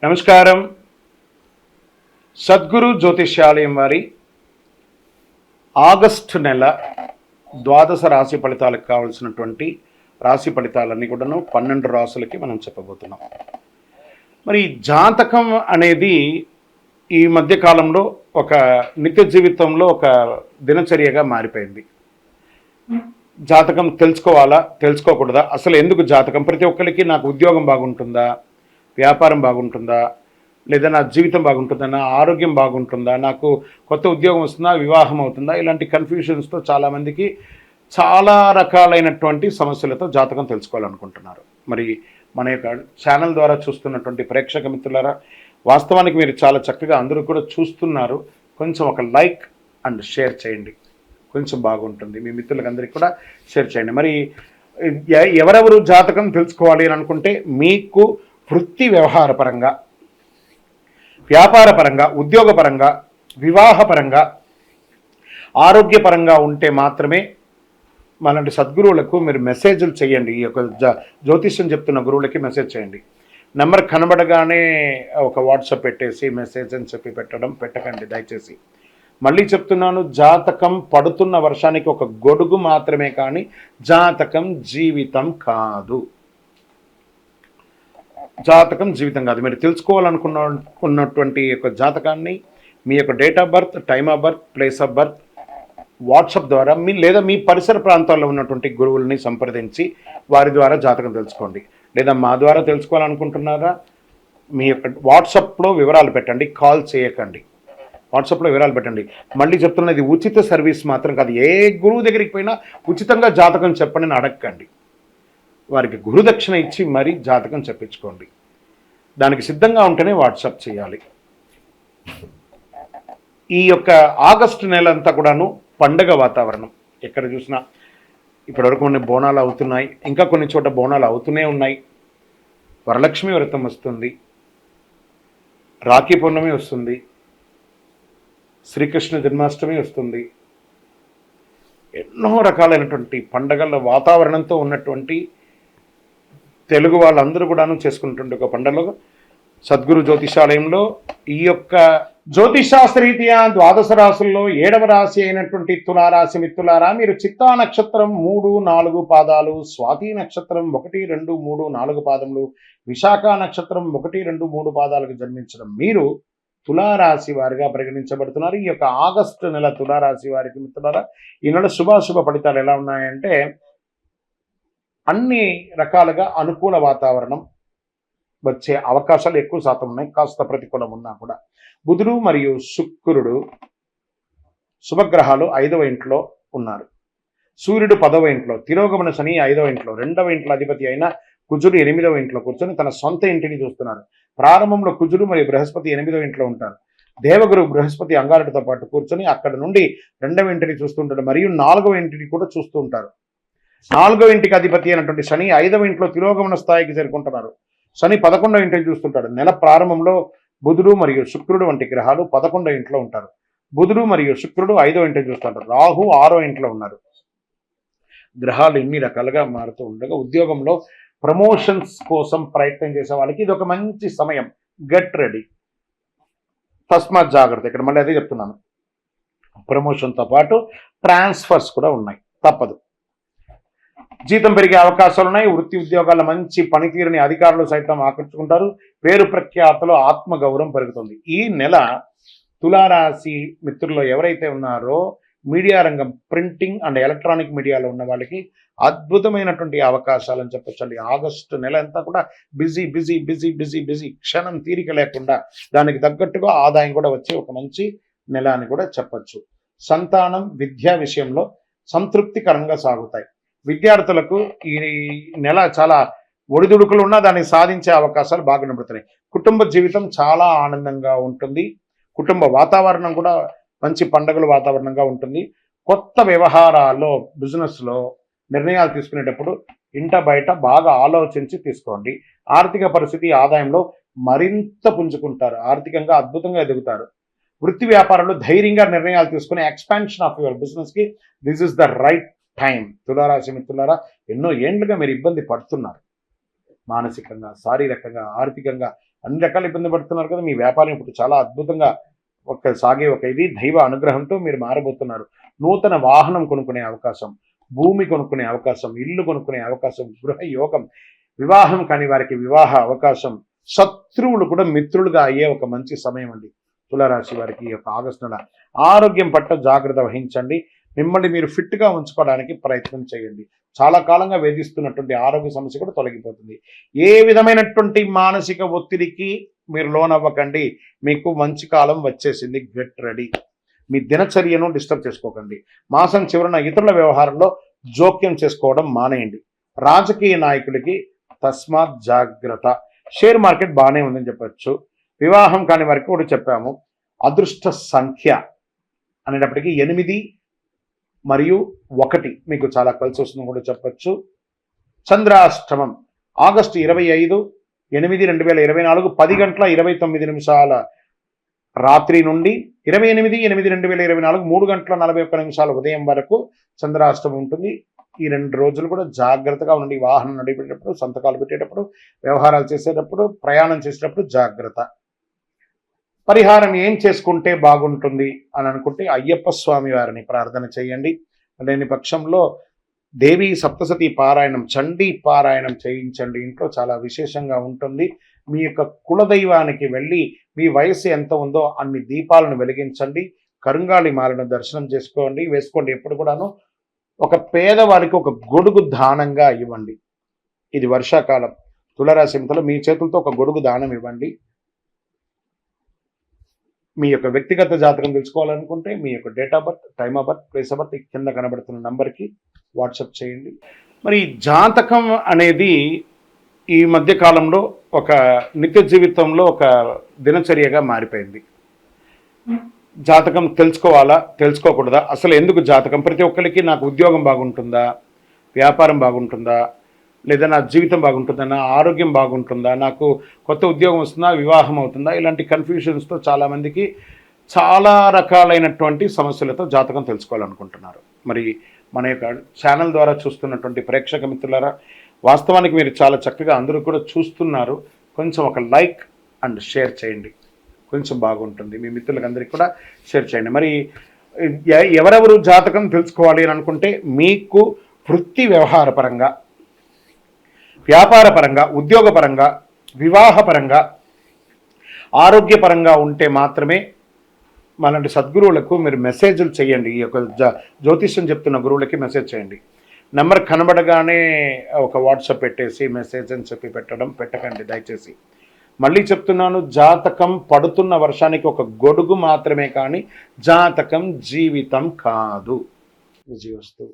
నమస్కారం. సద్గురు జ్యోతిష్యాలయం వారి ఆగస్టు నెల ద్వాదశ రాశి ఫలితాలకు కావాల్సినటువంటి రాశి ఫలితాలన్నీ కూడాను 12 రాసులకి మనం చెప్పబోతున్నాం. మరి జాతకం అనేది ఈ మధ్య కాలంలో ఒక నిత్య జీవితంలో ఒక దినచర్యగా మారిపోయింది. జాతకం తెలుసుకోవాలా, తెలుసుకోకూడదా, అసలు ఎందుకు జాతకం? ప్రతి ఒక్కరికి నాకు ఉద్యోగం బాగుంటుందా, వ్యాపారం బాగుంటుందా, లేదా నా జీవితం బాగుంటుందా, నా ఆరోగ్యం బాగుంటుందా, నాకు కొత్త ఉద్యోగం వస్తుందా, వివాహం అవుతుందా, ఇలాంటి కన్ఫ్యూషన్స్తో చాలామందికి చాలా రకాలైనటువంటి సమస్యలతో జాతకం తెలుసుకోవాలనుకుంటున్నారు. మరి మన యొక్క ఛానల్ ద్వారా చూస్తున్నటువంటి ప్రేక్షక మిత్రులారా, వాస్తవానికి మీరు చాలా చక్కగా అందరూ కూడా చూస్తున్నారు. కొంచెం ఒక లైక్ అండ్ షేర్ చేయండి, కొంచెం బాగుంటుంది. మీ మిత్రులందరికీ కూడా షేర్ చేయండి. మరి ఎవరెవరు జాతకం తెలుసుకోవాలి అని అనుకుంటే, మీకు వృత్తి వ్యవహారపరంగా, వ్యాపారపరంగా, ఉద్యోగపరంగా, వివాహపరంగా, ఆరోగ్యపరంగా ఉంటే మాత్రమే మనలాంటి సద్గురువులకు మీరు మెసేజ్లు చేయండి. ఈ యొక్క జ్యోతిష్యం చెప్తున్న గురువులకి మెసేజ్ చేయండి. నెంబర్ కనబడగానే ఒక వాట్సాప్ పెట్టేసి మెసేజ్ అని చెప్పి పెట్టకండి దయచేసి. మళ్ళీ చెప్తున్నాను, జాతకం పడుతున్న వర్షానికి ఒక గొడుగు మాత్రమే, కానీ జాతకం జీవితం కాదు. జాతకం జీవితం కాదు. మీరు తెలుసుకోవాలనుకున్నటువంటి యొక్క జాతకాన్ని మీ యొక్క date of birth, time of birth, place of birth WhatsApp ద్వారా లేదా మీ పరిసర ప్రాంతాల్లో ఉన్నటువంటి గురువుల్ని సంప్రదించి వారి ద్వారా జాతకం తెలుసుకోండి. లేదా మా ద్వారా తెలుసుకోవాలనుకుంటున్నారా, మీ యొక్క వాట్సాప్లో వివరాలు పెట్టండి, కాల్ చేయకండి. వాట్సాప్లో వివరాలు పెట్టండి. మళ్ళీ చెప్తున్నది ఉచిత సర్వీస్ మాత్రం కాదు. ఏ గురువు దగ్గరికి పోయినా ఉచితంగా జాతకం చెప్పండి అని అడగండి. వారికి గురుదక్షిణ ఇచ్చి మరీ జాతకం చెప్పించుకోండి. దానికి సిద్ధంగా ఉంటేనే వాట్సాప్ చేయాలి. ఈ యొక్క ఆగస్టు నెల అంతా కూడాను పండగ వాతావరణం. ఎక్కడ చూసినా ఇప్పటివరకు కొన్ని బోనాలు అవుతున్నాయి, ఇంకా కొన్ని చోట బోనాలు అవుతూనే ఉన్నాయి. వరలక్ష్మి వ్రతం వస్తుంది, రాఖీ పౌర్ణమి వస్తుంది, శ్రీకృష్ణ జన్మాష్టమి వస్తుంది. ఎన్నో రకాలైనటువంటి పండగల వాతావరణంతో ఉన్నటువంటి తెలుగు వాళ్ళందరూ కూడాను చేసుకున్నటువంటి ఒక పండుగ సద్గురు జ్యోతిషాలయంలో ఈ యొక్క జ్యోతిషాస్త్రరీత్యా ద్వాదశ రాశుల్లో 7వ రాశి అయినటువంటి తులారాశి మిత్రులారా, మీరు చిత్తా నక్షత్రం 3, 4 పాదాలు, స్వాతి నక్షత్రం 1, 2, 3, 4 పాదములు, విశాఖ నక్షత్రం 1, 2, 3 పాదాలకు జన్మించడం మీరు తులారాశి వారిగా పరిగణించబడుతున్నారు. ఈ యొక్క ఆగస్టు నెల తులారాశి వారికి మిత్రులారా, ఈ నెల శుభాశుభ ఫలితాలు ఎలా ఉన్నాయంటే, అన్ని రకాలుగా అనుకూల వాతావరణం వచ్చే అవకాశాలు ఎక్కువ శాతం ఉన్నాయి. కాస్త ప్రతికూలం ఉన్నా కూడా బుధుడు మరియు శుక్రుడు శుభగ్రహాలు 5వ ఇంట్లో ఉన్నారు. సూర్యుడు 10వ ఇంట్లో, తిరోగమన శని 5వ ఇంట్లో, 2వ ఇంట్లో అధిపతి అయిన కుజుడు 8వ ఇంట్లో కూర్చొని తన సొంత ఇంటిని చూస్తున్నారు. ప్రారంభంలో కుజుడు మరియు బృహస్పతి 8వ ఇంట్లో ఉంటారు. దేవగురు బృహస్పతి అంగారటితో పాటు కూర్చొని అక్కడ నుండి 2వ ఇంటిని చూస్తుంటాడు, మరియు 4వ ఇంటిని కూడా చూస్తూ ఉంటారు. 4వ ఇంటికి అధిపతి అయినటువంటి శని 5వ ఇంట్లో తిరోగమన స్థాయికి చేరుకుంటున్నారు. శని 11వ ఇంటిని చూస్తుంటాడు. నెల ప్రారంభంలో బుధుడు మరియు శుక్రుడు వంటి గ్రహాలు 11వ ఇంట్లో ఉంటారు. బుధుడు మరియు శుక్రుడు 5వ ఇంటిని చూస్తుంటారు. రాహు 6వ ఇంట్లో ఉన్నారు. గ్రహాలు ఇన్ని రకాలుగా మారుతూ ఉండగా ఉద్యోగంలో ప్రమోషన్స్ కోసం ప్రయత్నం చేసే వాళ్ళకి ఇది ఒక మంచి సమయం. గెట్ రెడీ, తస్మాత్ జాగ్రత్త. ఇక్కడ మళ్ళీ అదే చెప్తున్నాను, ప్రమోషన్తో పాటు ట్రాన్స్ఫర్స్ కూడా ఉన్నాయి, తప్పదు. జీతం పెరిగే అవకాశాలు ఉన్నాయి. వృత్తి ఉద్యోగాల మంచి పనితీరుని అధికారులు సైతం ఆకర్షుకుంటారు. పేరు ప్రఖ్యాతలో ఆత్మగౌరవం పెరుగుతుంది. ఈ నెల తులారాశి మిత్రుల్లో ఎవరైతే ఉన్నారో మీడియా రంగం, ప్రింటింగ్ అండ్ ఎలక్ట్రానిక్ మీడియాలో ఉన్న వాళ్ళకి అద్భుతమైనటువంటి అవకాశాలు అని చెప్పొచ్చండి. ఆగస్టు నెల అంతా కూడా busy busy busy busy busy, క్షణం తీరిక లేకుండా దానికి తగ్గట్టుగా ఆదాయం కూడా వచ్చే ఒక మంచి నెల అని కూడా చెప్పచ్చు. సంతానం, విద్యా విషయంలో సంతృప్తికరంగా సాగుతాయి. విద్యార్థులకు ఈ నెల చాలా ఒడిదుడుకులు ఉన్నా దాన్ని సాధించే అవకాశాలు బాగా కనబడుతున్నాయి. కుటుంబ జీవితం చాలా ఆనందంగా ఉంటుంది. కుటుంబ వాతావరణం కూడా మంచి పండుగల వాతావరణంగా ఉంటుంది. కొత్త వ్యవహారాల్లో, బిజినెస్లో నిర్ణయాలు తీసుకునేటప్పుడు ఇంట బయట బాగా ఆలోచించి తీసుకోండి. ఆర్థిక పరిస్థితి, ఆదాయంలో మరింత పుంజుకుంటారు. ఆర్థికంగా అద్భుతంగా ఎదుగుతారు. వృత్తి వ్యాపారంలో ధైర్యంగా నిర్ణయాలు తీసుకుని ఎక్స్పాన్షన్ ఆఫ్ యువర్ బిజినెస్కి this is the right time. తులారాశి మిత్రులారా, ఎన్నో ఏండ్లుగా మీరు ఇబ్బంది పడుతున్నారు. మానసికంగా, శారీరకంగా, ఆర్థికంగా అన్ని రకాల ఇబ్బంది పడుతున్నారు కదా, మీ వ్యాపారం ఇప్పుడు చాలా అద్భుతంగా సాగే ఒక ఇది దైవ అనుగ్రహంతో మీరు మారబోతున్నారు. నూతన వాహనం కొనుక్కునే అవకాశం, భూమి కొనుక్కునే అవకాశం, ఇల్లు కొనుక్కునే అవకాశం, గృహ యోగం, వివాహం కాని వారికి వివాహ అవకాశం, శత్రువులు కూడా మిత్రులుగా అయ్యే ఒక మంచి సమయం అండి తులారాశి వారికి ఈ యొక్క ఆగస్టు నెల. ఆరోగ్యం పట్ల జాగ్రత్త వహించండి. మిమ్మల్ని మీరు ఫిట్గా ఉంచుకోవడానికి ప్రయత్నం చేయండి. చాలా కాలంగా వేధిస్తున్నటువంటి ఆరోగ్య సమస్య కూడా తొలగిపోతుంది. ఏ విధమైనటువంటి మానసిక ఒత్తిడికి మీరు లోనవ్వకండి. మీకు మంచి కాలం వచ్చేసింది. Get ready. మీ దినచర్యను డిస్టర్బ్ చేసుకోకండి. మాసం చివరన ఇతరుల వ్యవహారంలో జోక్యం చేసుకోవడం మానేయండి. రాజకీయ నాయకులకి తస్మాత్ జాగ్రత్త. షేర్ మార్కెట్ బాగానే ఉందని చెప్పచ్చు. వివాహం కాని వారికి కూడా చెప్పాము. అదృష్ట సంఖ్య అనేటప్పటికీ 8 మరియు 1 మీకు చాలా కలిసి వస్తుందని కూడా చెప్పచ్చు. చంద్రాష్టమం ఆగస్టు 25/8/2024 10:29 రాత్రి నుండి 28/8/2024 3:41 ఉదయం వరకు చంద్రాష్టమం ఉంటుంది. ఈ 2 రోజులు కూడా జాగ్రత్తగా ఉండండి. వాహనం నడిపేటప్పుడు, సంతకాలు పెట్టేటప్పుడు, వ్యవహారాలు చేసేటప్పుడు, ప్రయాణం చేసేటప్పుడు జాగ్రత్త. పరిహారం ఏం చేసుకుంటే బాగుంటుంది అని అనుకుంటే అయ్యప్ప స్వామి వారిని ప్రార్థన చేయండి. లేని పక్షంలో దేవి సప్తసతి పారాయణం, చండీ పారాయణం చేయించండి. ఇంట్లో చాలా విశేషంగా ఉంటుంది. మీ యొక్క కులదైవానికి వెళ్ళి మీ వయస్సు ఎంత ఉందో అన్ని దీపాలను వెలిగించండి. కరుంగాళి మాలను దర్శనం వేసుకోండి. ఎప్పుడు కూడాను ఒక పేదవారికి ఒక గొడుగు దానంగా ఇవ్వండి. ఇది వర్షాకాలం. తులారాశి మిత్రులు మీ చేతులతో ఒక గొడుగు దానం ఇవ్వండి. మీ యొక్క వ్యక్తిగత జాతకం తెలుసుకోవాలనుకుంటే మీ యొక్క date of birth, time of birth, place of birth కింద కనబడుతున్న నంబర్కి వాట్సాప్ చేయండి. మరి జాతకం అనేది ఈ మధ్య కాలంలో ఒక నిత్య జీవితంలో ఒక దినచర్యగా మారిపోయింది. జాతకం తెలుసుకోవాలా, తెలుసుకోకూడదా, అసలు ఎందుకు జాతకం? ప్రతి ఒక్కరికి నాకు ఉద్యోగం బాగుంటుందా, వ్యాపారం బాగుంటుందా, లేదా నా జీవితం బాగుంటుందా, నా ఆరోగ్యం బాగుంటుందా, నాకు కొత్త ఉద్యోగం వస్తుందా, వివాహం అవుతుందా, ఇలాంటి కన్ఫ్యూషన్స్తో చాలామందికి చాలా రకాలైనటువంటి సమస్యలతో జాతకం తెలుసుకోవాలనుకుంటున్నారు. మరి మన యొక్క ఛానల్ ద్వారా చూస్తున్నటువంటి ప్రేక్షక మిత్రులారా, వాస్తవానికి మీరు చాలా చక్కగా అందరూ కూడా చూస్తున్నారు. కొంచెం ఒక లైక్ అండ్ షేర్ చేయండి, కొంచెం బాగుంటుంది. మీ మిత్రులకు అందరికీ కూడా షేర్ చేయండి. మరి ఎవరెవరు జాతకం తెలుసుకోవాలి అని అనుకుంటే మీకు వృత్తి వ్యవహారపరంగా, వ్యాపారపరంగా, ఉద్యోగపరంగా, వివాహపరంగా, ఆరోగ్యపరంగా ఉంటే మాత్రమే మనలాంటి సద్గురువులకు మీరు మెసేజ్లు చేయండి. ఈ యొక్క జ్యోతిష్యం చెప్తున్న గురువులకి మెసేజ్ చేయండి. నెంబర్ కనబడగానే ఒక వాట్సాప్ పెట్టేసి మెసేజ్ అని చెప్పి పెట్టకండి దయచేసి. మళ్ళీ చెప్తున్నాను, జాతకం పడుతున్న వర్షానికి ఒక గొడుగు మాత్రమే, కానీ జాతకం జీవితం కాదు. విజయవస్తు.